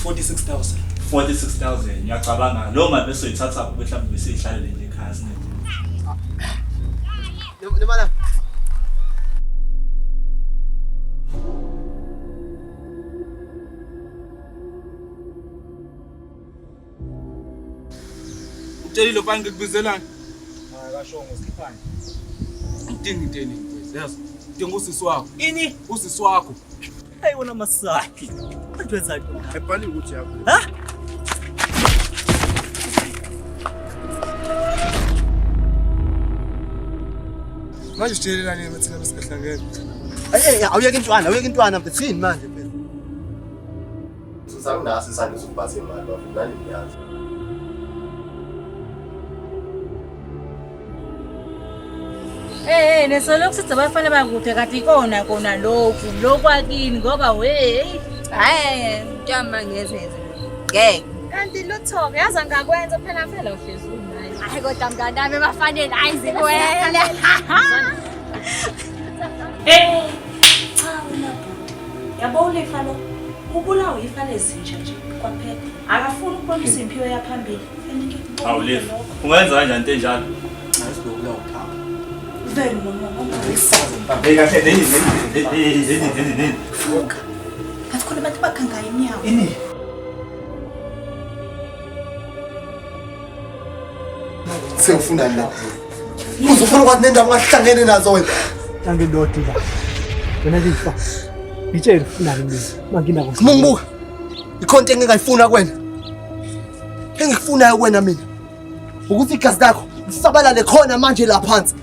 46,000. 46,000 ngiyacabanga lo mali bese uyithatha mhlawumbe bese ihlalele nje ekhaya sine. Nemala. Utshelile bani ngikubizelana? Hayi kasho ngosiphani. Ngidinga yazi. Udinga usisi wakho. Ini Usisi wakho. hayi wona masaki. Manje wenzani? Ayibhali ukuthi yakho. Ha? Manje sitshelelane mathina besikahlangene. Awuyeke intwana mfethini manje phela. Sizanginasi isandla sokuphatha imali wafuna nani niyazi. Nesoloko sithi abafana bakude kanti kona lokhu akini ngoba hayi ntamba ngezenze ngeke kanti luthoke yaza ngakwenza phela uhlezi unayo hayi kodwa mngani wami bafanele ayizikwele Cha wena yabona ifalo ubulawa ifalo ezintsha nje kwaphela akafuni ukubona isimpiwe yaphambili Awulefu. Ungenza kanjani into enjalo? Ayisibukela ukhamba. vele mama Bheka kahle nini. fuka ngathi khona abantu bakhanga inyawo Ini. Sengifuna la. Uzofuna kwathi nendawo ngahlangene nazo wena. Tange ndoti la. Wena lifa. Ngitshela ufunani mina. Manginako. Ngibuka. Ikhonto engingayifuna kuwena. Engikufunayo kuwena mina. Ukuthi igazi lakho lisabalale khona manje la phansi.